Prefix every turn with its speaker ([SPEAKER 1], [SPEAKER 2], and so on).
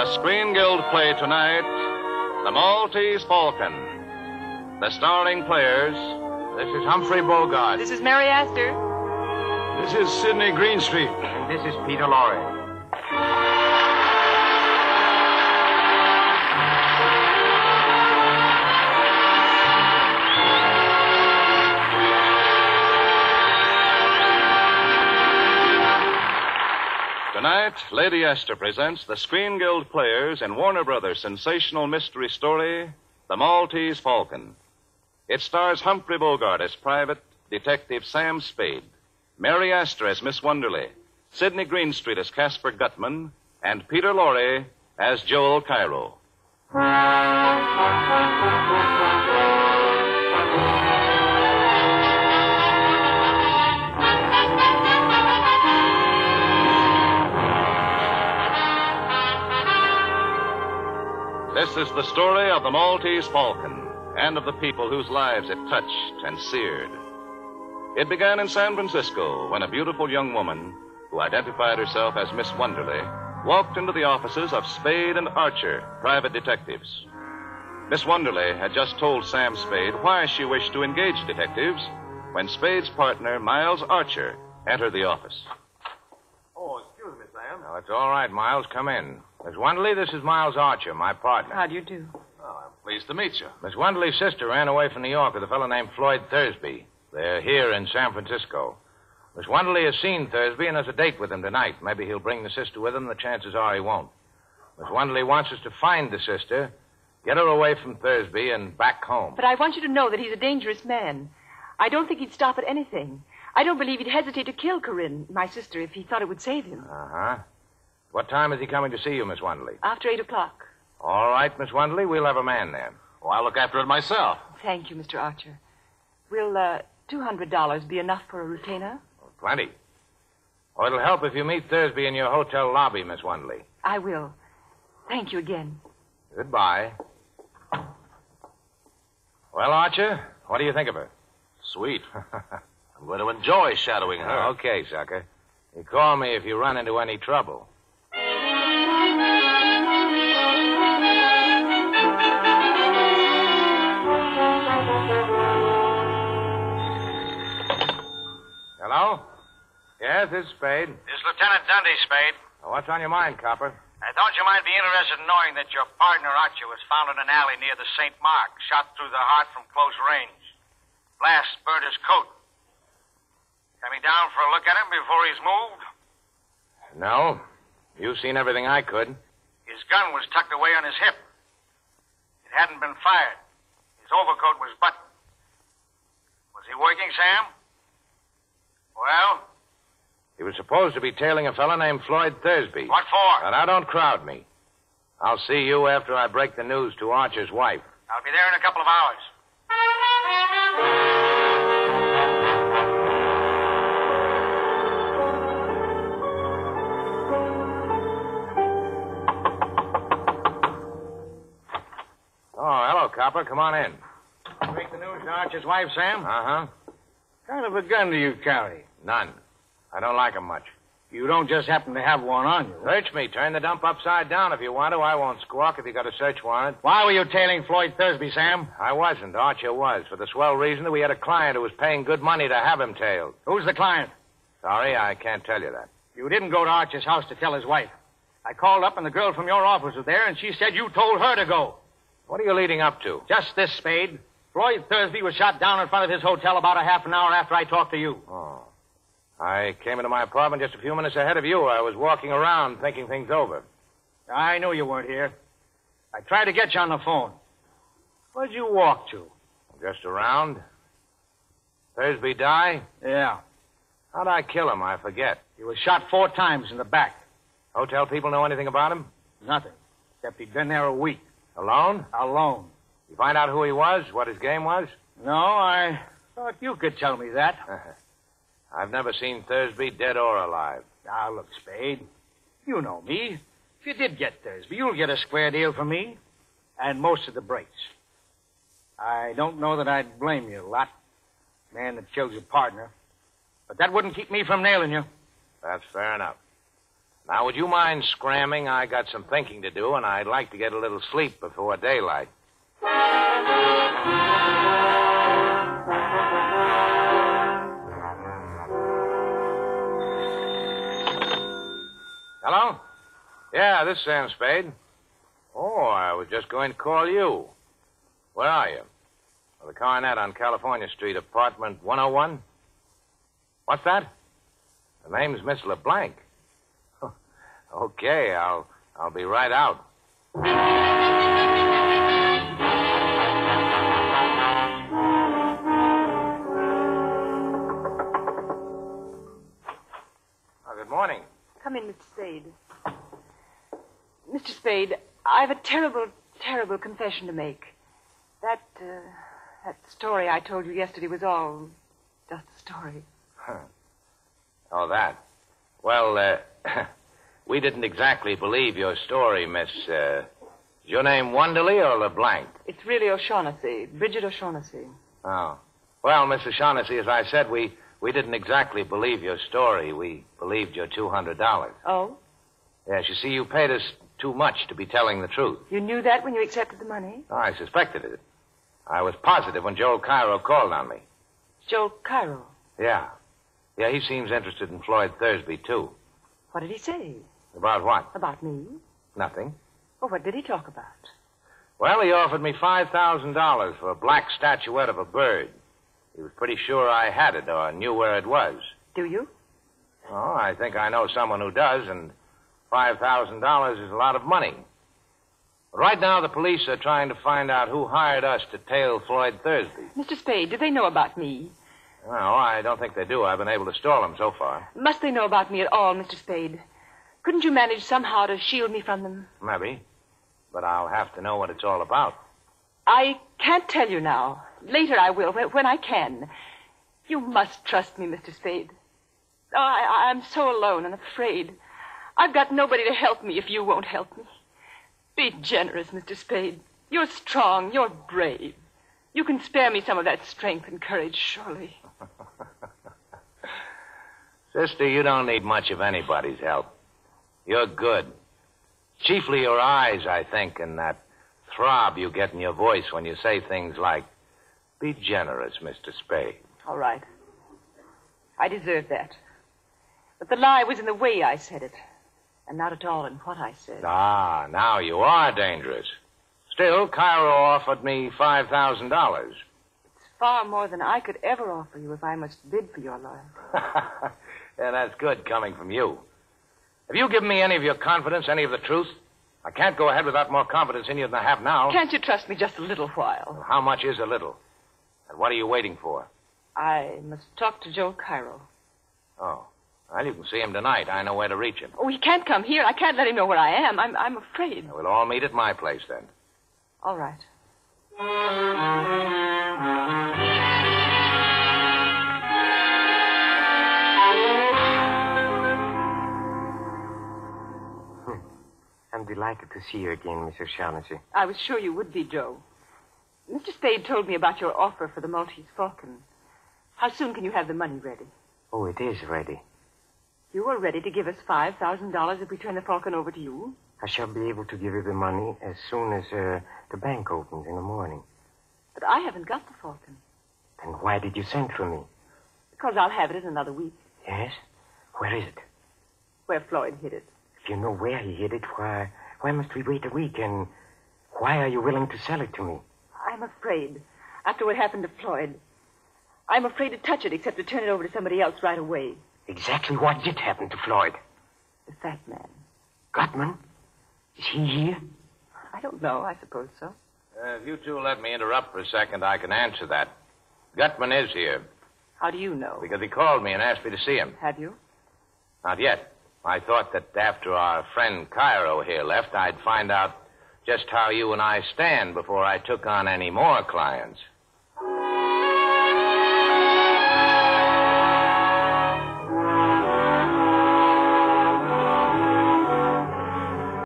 [SPEAKER 1] The Screen Guild play tonight, The Maltese Falcon. The starring players.
[SPEAKER 2] This is Humphrey Bogart.
[SPEAKER 3] This is Mary Astor.
[SPEAKER 4] This is Sidney Greenstreet.
[SPEAKER 2] And this is Peter Lorre.
[SPEAKER 1] Tonight, Lady Astor presents the Screen Guild players in Warner Brothers' sensational mystery story, The Maltese Falcon. It stars Humphrey Bogart as Private Detective Sam Spade, Mary Astor as Miss Wonderly, Sidney Greenstreet as Casper Gutman, and Peter Lorre as Joel Cairo. This is the story of the Maltese Falcon and of the people whose lives it touched and seared. It began in San Francisco when a beautiful young woman, who identified herself as Miss Wonderly, walked into the offices of Spade and Archer, private detectives. Miss Wonderly had just told Sam Spade why she wished to engage detectives when Spade's partner, Miles Archer, entered the office.
[SPEAKER 2] Oh, excuse me, Sam. Oh, it's all right, Miles. Come in. Miss Wonderly, this is Miles Archer, my partner.
[SPEAKER 3] How do you do?
[SPEAKER 4] Oh, I'm pleased to meet you.
[SPEAKER 2] Miss Wonderly's sister ran away from New York with a fellow named Floyd Thursby. They're here in San Francisco. Miss Wonderly has seen Thursby and has a date with him tonight. Maybe he'll bring the sister with him. The chances are he won't. Miss Wonderly wants us to find the sister, get her away from Thursby, and back home.
[SPEAKER 3] But I want you to know that he's a dangerous man. I don't think he'd stop at anything. I don't believe he'd hesitate to kill Corinne, my sister, if he thought it would save him.
[SPEAKER 2] Uh-huh. What time is he coming to see you, Miss Wonderly?
[SPEAKER 3] After 8 o'clock.
[SPEAKER 2] All right, Miss Wonderly, we'll have a man there.
[SPEAKER 4] Oh, I'll look after it myself.
[SPEAKER 3] Thank you, Mr. Archer. Will $200 be enough for a retainer?
[SPEAKER 2] Plenty. Oh, it'll help if you meet Thursby in your hotel lobby, Miss Wonderly.
[SPEAKER 3] I will. Thank you again.
[SPEAKER 2] Goodbye. Well, Archer, what do you think of her?
[SPEAKER 4] Sweet. I'm going to enjoy shadowing her.
[SPEAKER 2] Okay, sucker. You call me if you run into any trouble. Hello? Yes, this is Spade.
[SPEAKER 5] This is Lieutenant Dundee, Spade.
[SPEAKER 2] What's on your mind, Copper?
[SPEAKER 5] I thought you might be interested in knowing that your partner, Archer, was found in an alley near the St. Mark, shot through the heart from close range. Blast burnt his coat. Coming down for a look at him before he's moved?
[SPEAKER 2] No. You've seen everything I could.
[SPEAKER 5] His gun was tucked away on his hip. It hadn't been fired. His overcoat was buttoned. Was he working, Sam? Well?
[SPEAKER 2] He was supposed to be tailing a fellow named Floyd Thursby.
[SPEAKER 5] What for?
[SPEAKER 2] Now, don't crowd me. I'll see you after I break the news to Archer's wife.
[SPEAKER 5] I'll be there in a couple of hours.
[SPEAKER 2] Oh, hello, Copper. Come on in.
[SPEAKER 6] Break the news to Archer's wife, Sam?
[SPEAKER 2] Uh-huh.
[SPEAKER 6] What kind of a gun do you carry?
[SPEAKER 2] None. I don't like 'em much.
[SPEAKER 6] You don't just happen to have one on you.
[SPEAKER 2] Search me. Turn the dump upside down if you want to. I won't squawk if you got a search warrant.
[SPEAKER 6] Why were you tailing Floyd Thursby, Sam?
[SPEAKER 2] I wasn't. Archer was, for the swell reason that we had a client who was paying good money to have him tailed.
[SPEAKER 6] Who's the client?
[SPEAKER 2] Sorry, I can't tell you that.
[SPEAKER 6] You didn't go to Archer's house to tell his wife. I called up and the girl from your office was there, and she said you told her to go.
[SPEAKER 2] What are you leading up to?
[SPEAKER 6] Just this, Spade. Floyd Thursby was shot down in front of his hotel about a half an hour after I talked to you.
[SPEAKER 2] Oh. I came into my apartment just a few minutes ahead of you. I was walking around thinking things over.
[SPEAKER 6] I knew you weren't here. I tried to get you on the phone. Where'd you walk to?
[SPEAKER 2] Just around. Thursby die?
[SPEAKER 6] Yeah.
[SPEAKER 2] How'd I kill him? I forget.
[SPEAKER 6] He was shot 4 times in the back.
[SPEAKER 2] Hotel people know anything about him?
[SPEAKER 6] Nothing. Except he'd been there a week.
[SPEAKER 2] Alone?
[SPEAKER 6] Alone.
[SPEAKER 2] You find out who he was? What his game was?
[SPEAKER 6] No, I thought you could tell me that.
[SPEAKER 2] I've never seen Thursby dead or alive.
[SPEAKER 6] Now, look, Spade. You know me. If you did get Thursby, you'll get a square deal from me. And most of the breaks. I don't know that I'd blame you a lot. Man that killed your partner. But that wouldn't keep me from nailing you.
[SPEAKER 2] That's fair enough. Now, would you mind scramming? I got some thinking to do, and I'd like to get a little sleep before daylight. Hello? Yeah, this is Sam Spade. Oh, I was just going to call you. Where are you? Well, the Coronet on California Street, apartment 101? What's that? The name's Miss LeBlanc. Okay, I'll be right out. Good morning.
[SPEAKER 3] Come in, Mr. Spade. Mr. Spade, I've a terrible, terrible confession to make. That story I told you yesterday was all just a story.
[SPEAKER 2] Oh, that. Well, we didn't exactly believe your story, Miss, is your name Wonderly or LeBlanc?
[SPEAKER 3] It's really O'Shaughnessy, Bridget O'Shaughnessy.
[SPEAKER 2] Oh. Well, Miss O'Shaughnessy, as I said, we didn't exactly believe your story. We believed your $200.
[SPEAKER 3] Oh?
[SPEAKER 2] Yes, you see, you paid us too much to be telling the truth.
[SPEAKER 3] You knew that when you accepted the money?
[SPEAKER 2] Oh, I suspected it. I was positive when Joel Cairo called on me.
[SPEAKER 3] Joel Cairo?
[SPEAKER 2] Yeah. Yeah, he seems interested in Floyd Thursby, too.
[SPEAKER 3] What did he say?
[SPEAKER 2] About what?
[SPEAKER 3] About me?
[SPEAKER 2] Nothing.
[SPEAKER 3] Well, what did he talk about?
[SPEAKER 2] Well, he offered me $5,000 for a black statuette of a bird. He was pretty sure I had it or knew where it was.
[SPEAKER 3] Do you?
[SPEAKER 2] Oh, I think I know someone who does, and $5,000 is a lot of money. But right now, the police are trying to find out who hired us to tail Floyd Thursby.
[SPEAKER 3] Mr. Spade, do they know about me?
[SPEAKER 2] No, I don't think they do. I've been able to stall them so far.
[SPEAKER 3] Must they know about me at all, Mr. Spade? Couldn't you manage somehow to shield me from them?
[SPEAKER 2] Maybe. But I'll have to know what it's all about.
[SPEAKER 3] I can't tell you now. Later I will, when I can. You must trust me, Mr. Spade. Oh, I'm so alone and afraid. I've got nobody to help me if you won't help me. Be generous, Mr. Spade. You're strong. You're brave. You can spare me some of that strength and courage, surely.
[SPEAKER 2] Sister, you don't need much of anybody's help. You're good. Chiefly your eyes, I think, and that throb you get in your voice when you say things like, be generous, Mr. Spade.
[SPEAKER 3] All right. I deserve that. But the lie was in the way I said it, and not at all in what I said.
[SPEAKER 2] Ah, now you are dangerous. Still, Cairo offered me $5,000.
[SPEAKER 3] It's far more than I could ever offer you if I must bid for your loyalty.
[SPEAKER 2] Yeah, that's good coming from you. Have you given me any of your confidence, any of the truth? I can't go ahead without more confidence in you than I have now.
[SPEAKER 3] Can't you trust me just a little while?
[SPEAKER 2] How much is a little? And what are you waiting for?
[SPEAKER 3] I must talk to Joel Cairo.
[SPEAKER 2] Oh. Well, you can see him tonight. I know where to reach him.
[SPEAKER 3] Oh, he can't come here. I can't let him know where I am. I'm afraid.
[SPEAKER 2] We'll all meet at my place, then.
[SPEAKER 3] All right.
[SPEAKER 7] I'm delighted to see you again, Miss O'Shaughnessy.
[SPEAKER 3] I was sure you would be, Joe. Mr. Spade told me about your offer for the Maltese Falcon. How soon can you have the money ready?
[SPEAKER 7] Oh, it is ready.
[SPEAKER 3] You are ready to give us $5,000 if we turn the Falcon over to you?
[SPEAKER 7] I shall be able to give you the money as soon as the bank opens in the morning.
[SPEAKER 3] But I haven't got the Falcon.
[SPEAKER 7] Then why did you send for me?
[SPEAKER 3] Because I'll have it in another week.
[SPEAKER 7] Yes? Where is it?
[SPEAKER 3] Where Floyd hid it.
[SPEAKER 7] If you know where he hid it, why must we wait a week? And why are you willing to sell it to me?
[SPEAKER 3] I'm afraid, after what happened to Floyd, I'm afraid to touch it except to turn it over to somebody else right away.
[SPEAKER 7] Exactly what did happen to Floyd?
[SPEAKER 3] The fat man.
[SPEAKER 7] Gutman? Is he here?
[SPEAKER 3] I don't know. I suppose so.
[SPEAKER 2] If you two let me interrupt for a second, I can answer that. Gutman is here.
[SPEAKER 3] How do you know?
[SPEAKER 2] Because he called me and asked me to see him.
[SPEAKER 3] Have you?
[SPEAKER 2] Not yet. I thought that after our friend Cairo here left, I'd find out just how you and I stand before I took on any more clients.